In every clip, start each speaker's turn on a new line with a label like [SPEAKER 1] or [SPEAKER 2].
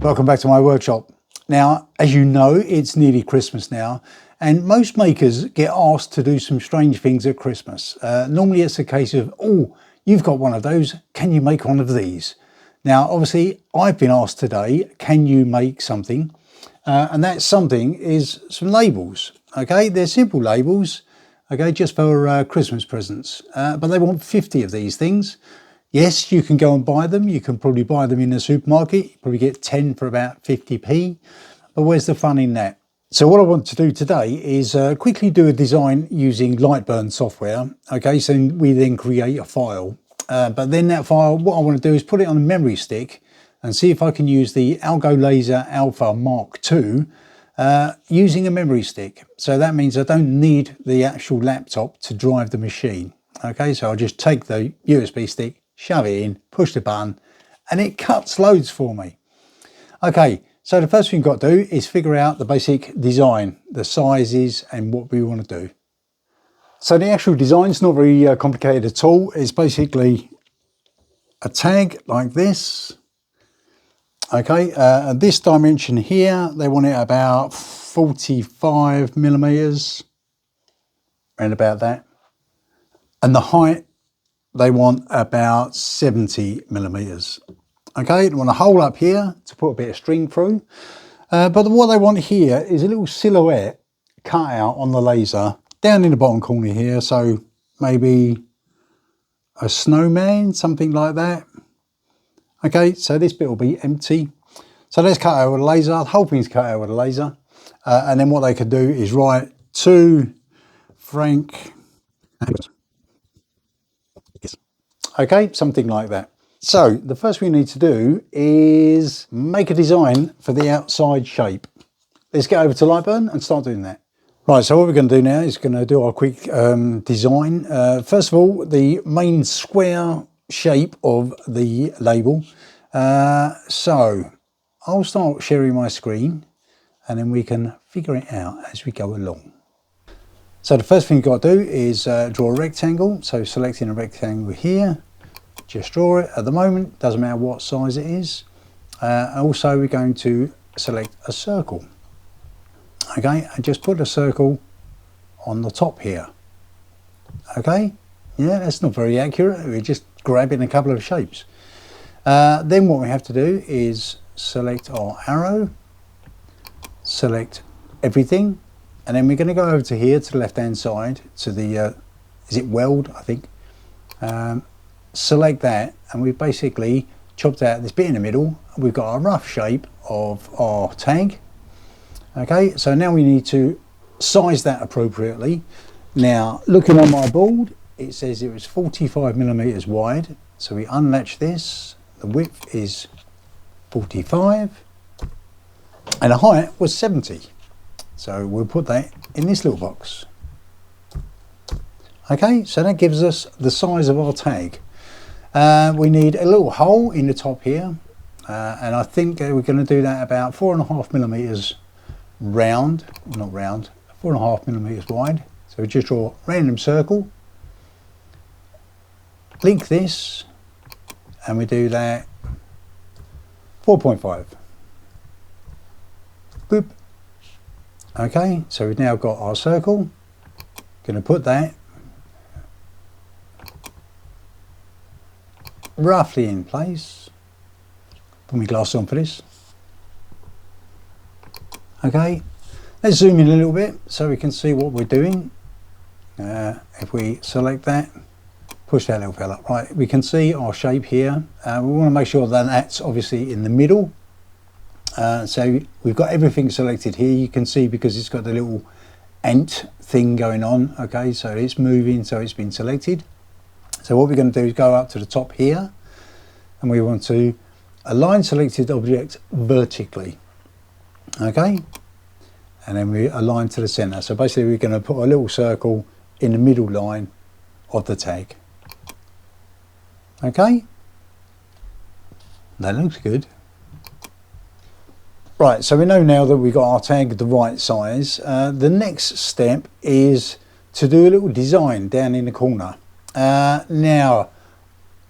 [SPEAKER 1] Welcome back to my workshop. Now, as you know, it's nearly Christmas now, and most makers get asked to do some strange things at Christmas. Normally it's a case of, oh, you've got one of those, can you make one of these? Now, obviously, I've been asked today, can you make something? And that something is some labels, okay? They're simple labels, okay, just for Christmas presents, but they want 50 of these things. Yes, you can go and buy them. You can probably buy them in the supermarket. You probably get 10 for about 50p. But where's the fun in that? So what I want to do today is quickly do a design using Lightburn software. Okay, so we then create a file. But then that file, what I want to do is put it on a memory stick and see if I can use the AlgoLaser Alpha MK2 using a memory stick. So that means I don't need the actual laptop to drive the machine. Okay, so I'll just take the USB stick, shove it in, push the button, and it cuts loads for me. Okay, so the first thing you've got to do is figure out the basic design, the sizes and what we want to do. So the actual design is not very complicated at all. It's basically a tag like this. Okay, this dimension here, they want it about 45 millimeters, and about that. And the height, they want about 70 millimeters. Okay, they want a hole up here to put a bit of string through. But what they want here is a little silhouette cut out on the laser down in the bottom corner here. So maybe a snowman, something like that. Okay, so this bit will be empty. So let's cut out with a laser. The whole thing's cut out with a laser. And then what they could do is write to Frank. Okay, something like that. So the first thing we need to do is make a design for the outside shape. Let's get over to Lightburn and start doing that. Right, so what we're going to do now is going to do our quick design. First of all, the main square shape of the label. So I'll start sharing my screen and then we can figure it out as we go along. So the first thing you've got to do is draw a rectangle. So selecting a rectangle here, just draw it. At the moment, doesn't matter what size it is. Also, we're going to select a circle. Okay, and just put a circle on the top here. Okay, yeah, that's not very accurate. We're just grabbing a couple of shapes. Then what we have to do is select our arrow, select everything, and then we're going to go over to here to the left hand side to the, is it weld, I think. Select that, and we've basically chopped out this bit in the middle. We've got a rough shape of our tag. Okay, so now we need to size that appropriately. Now, looking on my board, it says it was 45 millimeters wide. So we unlatch this, the width is 45, and the height was 70. So we'll put that in this little box. Okay, so that gives us the size of our tag. We need a little hole in the top here, and I think we're going to do that about 4.5 millimeters round, not round, 4.5 millimeters wide. So we just draw a random circle, link this, and we do that 4.5. Boop. Okay, so we've now got our circle. Going to put that roughly in place. Put my glasses on for this. Okay, let's zoom in a little bit so we can see what we're doing. If we select that, push that little fella, right, we can see our shape here. We want to make sure that that's obviously in the middle. So we've got everything selected here. You can see because it's got the little ant thing going on. Okay, so it's moving, so it's been selected. So what we're going to do is go up to the top here, and we want to align selected object vertically. Okay, and then we align to the center. So basically we're going to put a little circle in the middle line of the tag. Okay, that looks good. Right, so we know now that we've got our tag the right size. The next step is to do a little design down in the corner. Now,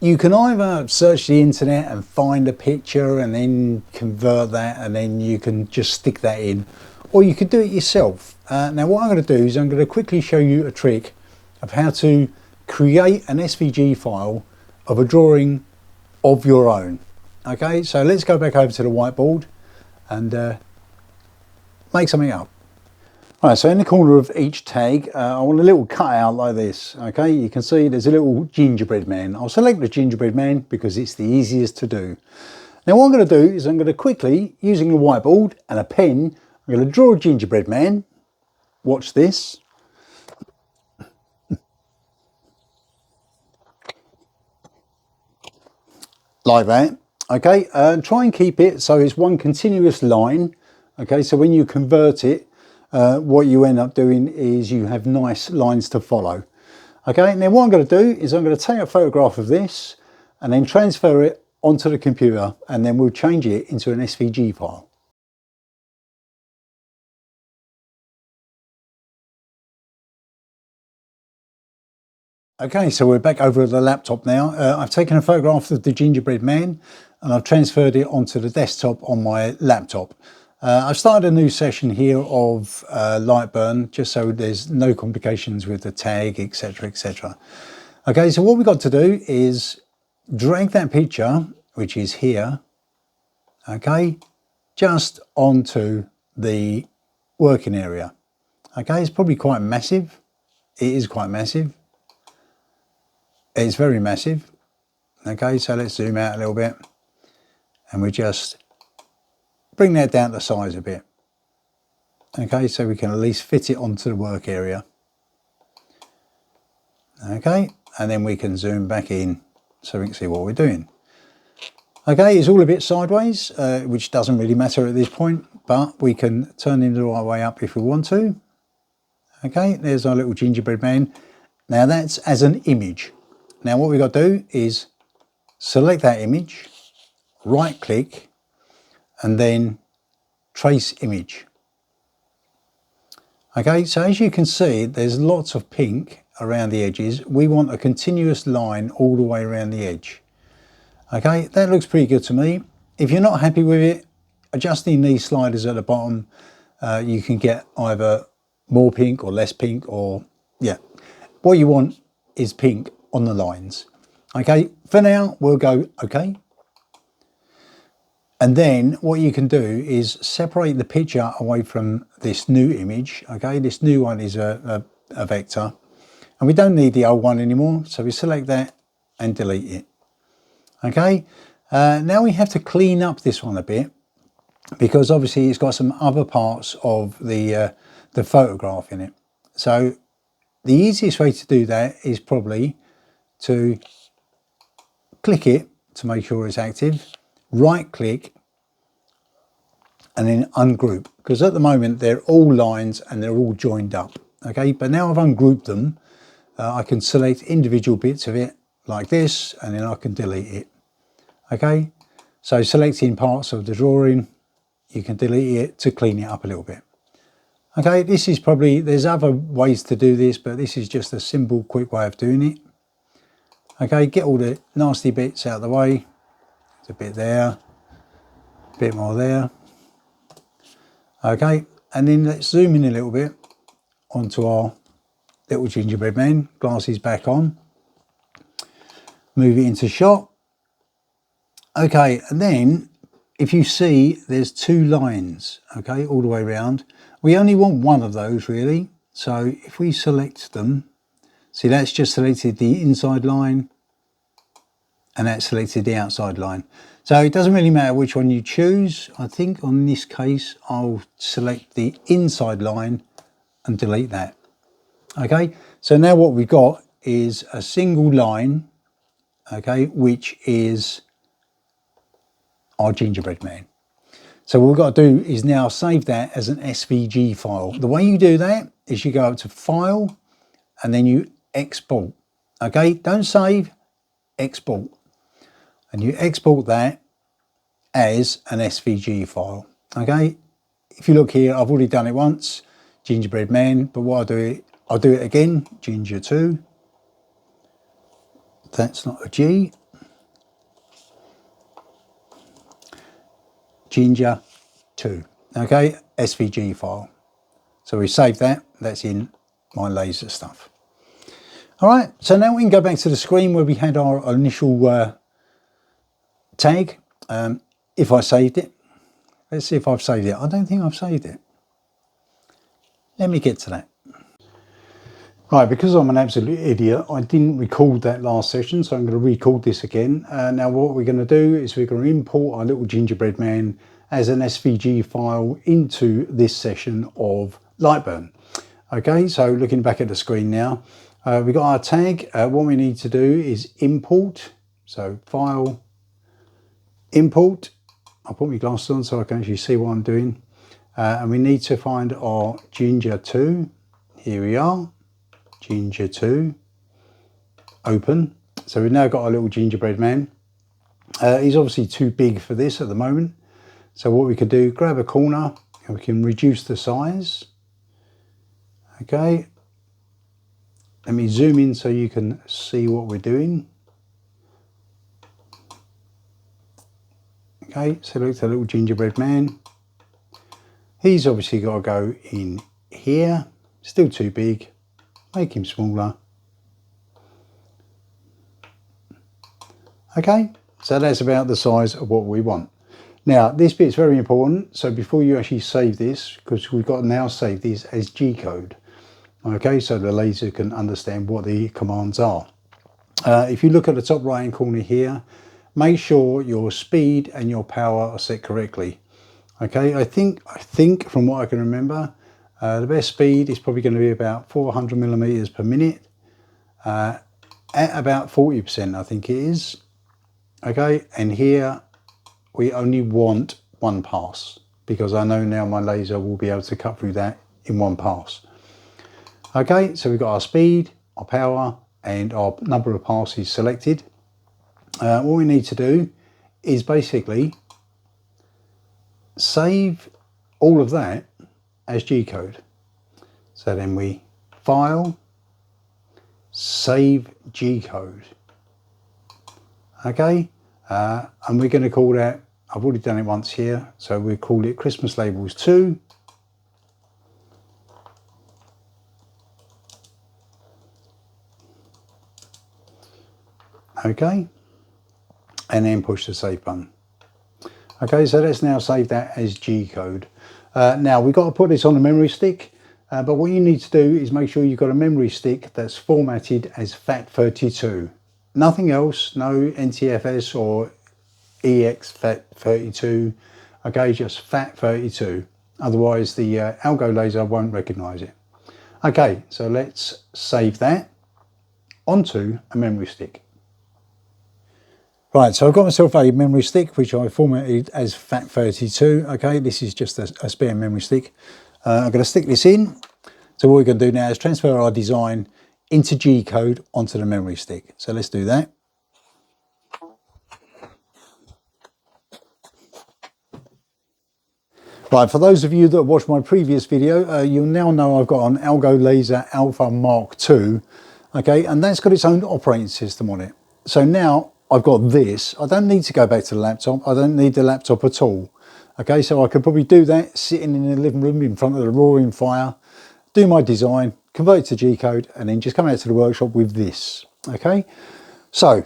[SPEAKER 1] You can either search the internet and find a picture and then convert that, and then you can just stick that in, or you could do it yourself. Now what I'm going to do is I'm going to quickly show you a trick of how to create an SVG file of a drawing of your own. Okay, so let's go back over to the whiteboard and make something up. Right, so in the corner of each tag, I want a little cutout like this. Okay, you can see there's a little gingerbread man. I'll select the gingerbread man because it's the easiest to do. Now what I'm going to do is I'm going to quickly, using the whiteboard and a pen, I'm going to draw a gingerbread man. Watch this. Like that. Okay, try and keep it so it's one continuous line. Okay, so when you convert it, what you end up doing is you have nice lines to follow. Okay, now what I'm going to do is I'm going to take a photograph of this and then transfer it onto the computer, and then we'll change it into an SVG file. Okay, so we're back over at the laptop now. I've taken a photograph of the gingerbread man and I've transferred it onto the desktop on my laptop. I've started a new session here of Lightburn, just so there's no complications with the tag, etc, etc. Okay, so what we've got to do is drag that picture, which is here, okay, just onto the working area. Okay, it's probably quite massive. It is quite massive. It's very massive. Okay, so let's zoom out a little bit and we just bring that down to size a bit. Okay, so we can at least fit it onto the work area. Okay, and then we can zoom back in so we can see what we're doing. Okay, it's all a bit sideways, which doesn't really matter at this point, but we can turn it the right way up if we want to. Okay, there's our little gingerbread man. Now that's as an image. Now what we've got to do is select that image, right click, and then trace image. Okay, so as you can see, there's lots of pink around the edges. We want a continuous line all the way around the edge. Okay, that looks pretty good to me. If you're not happy with it, adjusting these sliders at the bottom, you can get either more pink or less pink, or yeah, what you want is pink on the lines. Okay, for now we'll go okay, and then what you can do is separate the picture away from this new image. Okay, this new one is a vector and we don't need the old one anymore, so we select that and delete it. Okay, now we have to clean up this one a bit because obviously it's got some other parts of the photograph in it. So the easiest way to do that is probably to click it to make sure it's active, right click, and then ungroup, because at the moment they're all lines and they're all joined up. Okay, but now I've ungrouped them, I can select individual bits of it like this, and then I can delete it. Okay, so selecting parts of the drawing, you can delete it to clean it up a little bit. Okay, this is probably, there's other ways to do this, but this is just a simple, quick way of doing it. Okay, get all the nasty bits out of the way. There's a bit there, a bit more there. Okay, and then let's zoom in a little bit onto our little gingerbread man, glasses back on. Move it into shot. Okay, and then if you see there's two lines, okay, all the way around. We only want one of those really. So if we select them, see that's just selected the inside line and that selected the outside line. So it doesn't really matter which one you choose. I think on this case, I'll select the inside line and delete that. Okay, so now what we've got is a single line, okay, which is our gingerbread man. So what we've got to do is now save that as an SVG file. The way you do that is you go up to File and then you export. Okay, don't save, export. And you export that as an SVG file. Okay, if you look here, I've already done it once, gingerbread man, but what I'll do it again, ginger 2. That's not a G. Ginger 2, okay, SVG file. So we save that, that's in my laser stuff. All right, so now we can go back to the screen where we had our initial tag. If I saved it, let's see if I've saved it. I don't think I've saved it. Let me get to that. Right, because I'm an absolute idiot, I didn't record that last session, so I'm going to record this again. Now what we're going to do is we're going to import our little gingerbread man as an SVG file into this session of Lightburn. Okay, so looking back at the screen now, we've got our tag. What we need to do is import, so file, import. I'll put my glasses on so I can actually see what I'm doing. And we need to find our Ginger 2. Here we are. Ginger 2, open. So we've now got our little gingerbread man. He's obviously too big for this at the moment. So what we could do, grab a corner and we can reduce the size. Okay. Let me zoom in so you can see what we're doing. Okay, select a little gingerbread man. He's obviously got to go in here, still too big. Make him smaller. Okay, so that's about the size of what we want. Now, this bit's very important. So before you actually save this, because we've got to now save this as G-code. Okay, so the laser can understand what the commands are. If you look at the top right hand corner here, make sure your speed and your power are set correctly. Okay, I think from what I can remember, the best speed is probably going to be about 400 millimeters per minute at about 40%, I think it is. Okay, and here we only want one pass because I know now my laser will be able to cut through that in one pass. Okay, so we've got our speed, our power, and our number of passes selected. What we need to do is basically save all of that as G-code. So then we file, save G-code. Okay, and we're going to call that, I've already done it once here, so we call it Christmas Labels 2. Okay, and then push the save button. Okay, so let's now save that as G-code. Now we've got to put this on a memory stick, but what you need to do is make sure you've got a memory stick that's formatted as FAT32. Nothing else, no NTFS or EX FAT32, okay, just FAT32. Otherwise the AlgoLaser won't recognize it. Okay, so let's save that onto a memory stick. Right, so I've got myself a memory stick which I formatted as FAT32. Okay, this is just a spare memory stick. I'm going to stick this in. So what we're going to do now is transfer our design into G-code onto the memory stick. So let's do that. Right, for those of you that watched my previous video, you'll now know I've got an AlgoLaser Alpha MK2. Okay, and that's got its own operating system on it. So now I've got this. I don't need to go back to the laptop. I don't need the laptop at all. Okay, so I could probably do that sitting in the living room in front of the roaring fire, do my design, convert it to G-code, and then just come out to the workshop with this. Okay, so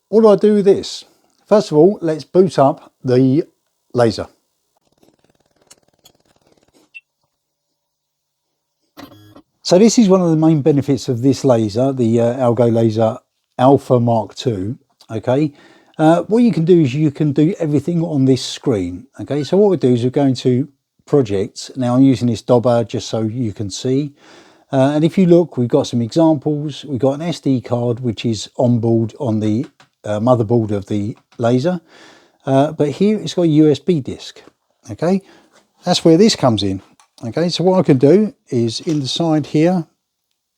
[SPEAKER 1] what do I do with this? First of all, let's boot up the laser. So this is one of the main benefits of this laser, the AlgoLaser Alpha MK2. Okay, what you can do is you can do everything on this screen. Okay, so what we do is we go into projects. Now I'm using this dobber just so you can see. And if you look, we've got some examples. We've got an SD card which is on board on the motherboard of the laser. But here it's got a USB disk. Okay, that's where this comes in. Okay, so what I can do is in the side here,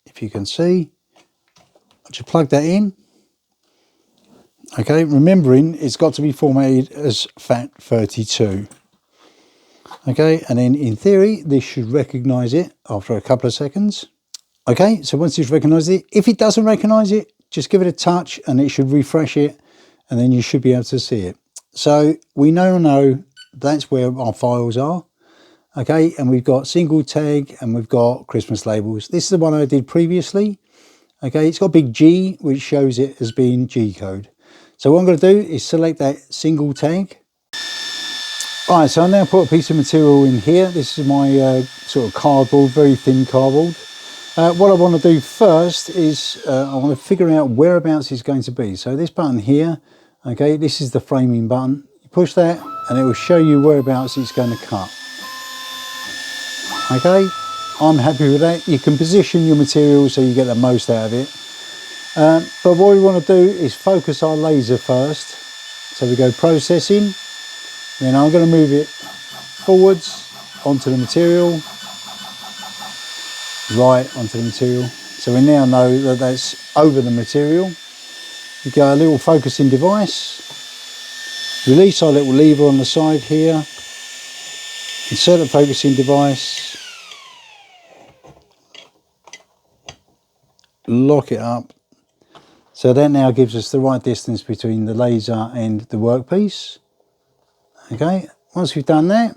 [SPEAKER 1] if you can see, I'll just plug that in. Okay, remembering it's got to be formatted as FAT32. Okay, and then in theory, this should recognize it after a couple of seconds. Okay, so once it's recognized it, if it doesn't recognize it, just give it a touch and it should refresh it, and then you should be able to see it. So we now know that's where our files are. Okay, and we've got single tag and we've got Christmas labels. This is the one I did previously. Okay, it's got a big G, which shows it as being G code. So what I'm going to do is select that single tag. Right, so I now put a piece of material in here. This is my sort of cardboard, very thin cardboard. What I want to do first is I want to figure out whereabouts it's going to be. So this button here, okay, this is the framing button. You push that and it will show you whereabouts it's going to cut. Okay, I'm happy with that. You can position your material so you get the most out of it. But what we want to do is focus our laser first. So we go processing. Then I'm going to move it forwards onto the material, right onto the material. So we now know that that's over the material. We go a little focusing device, release our little lever on the side here, insert the focusing device, lock it up. So that now gives us the right distance between the laser and the workpiece. Okay, once we've done that,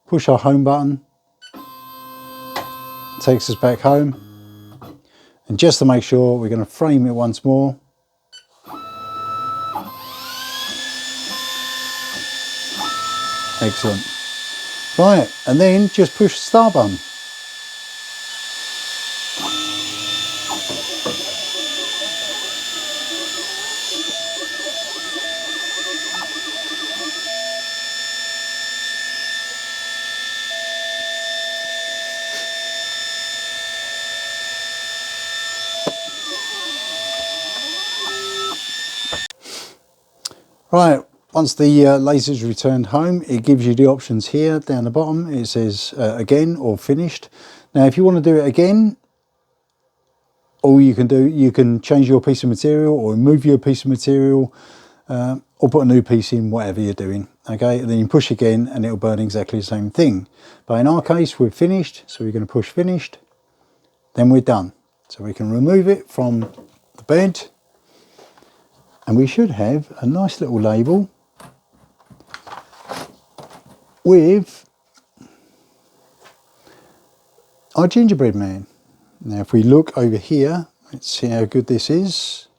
[SPEAKER 1] push our home button, takes us back home. And just to make sure, we're going to frame it once more. Excellent. Right, and then just push the start button. Right, once the laser's returned home, it gives you the options here down the bottom. It says again or finished. Now if you want to do it again, all you can do, you can change your piece of material or remove your piece of material or put a new piece in, whatever you're doing. Okay, and then you push again and it'll burn exactly the same thing. But in our case, we're finished, so we're going to push finished, then we're done. So we can remove it from the bed. And we should have a nice little label with our gingerbread man. Now if we look over here, let's see how good this is.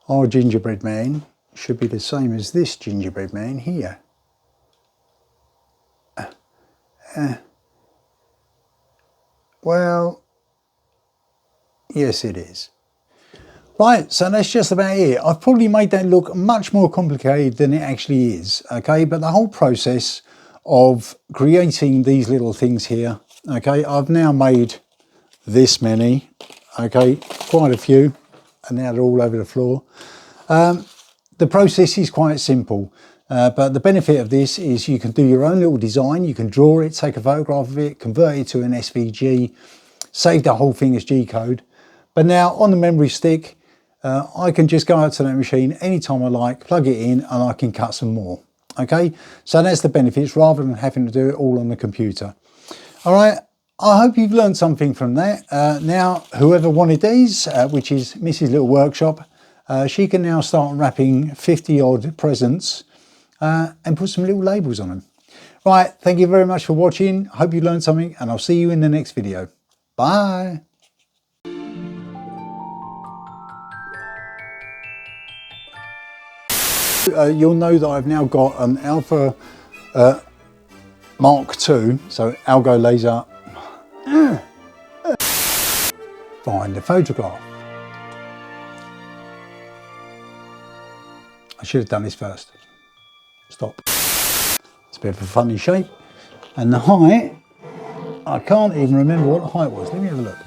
[SPEAKER 1] Our gingerbread man should be the same as this gingerbread man here. Well, yes it is. Right, so that's just about it. I've probably made that look much more complicated than it actually is, okay? But the whole process of creating these little things here, okay? I've now made this many, okay? Quite a few, and now they're all over the floor. The process is quite simple, but the benefit of this is you can do your own little design. You can draw it, take a photograph of it, convert it to an SVG, save the whole thing as G-code. But now on the memory stick, I can just go out to that machine anytime I like, plug it in, and I can cut some more. Okay, so that's the benefits rather than having to do it all on the computer. All right, I hope you've learned something from that. Now, whoever wanted these, which is Mrs. Little Workshop, she can now start wrapping 50 odd presents and put some little labels on them. Right, thank you very much for watching. Hope you learned something, and I'll see you in the next video. Bye. You'll know that I've now got an Alpha MK2, so AlgoLaser. Find the photograph. I should have done this first. Stop. It's a bit of a funny shape. And the height, I can't even remember what the height was. Let me have a look.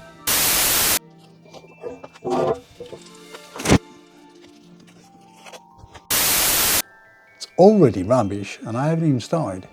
[SPEAKER 1] Already rubbish, and I haven't even started.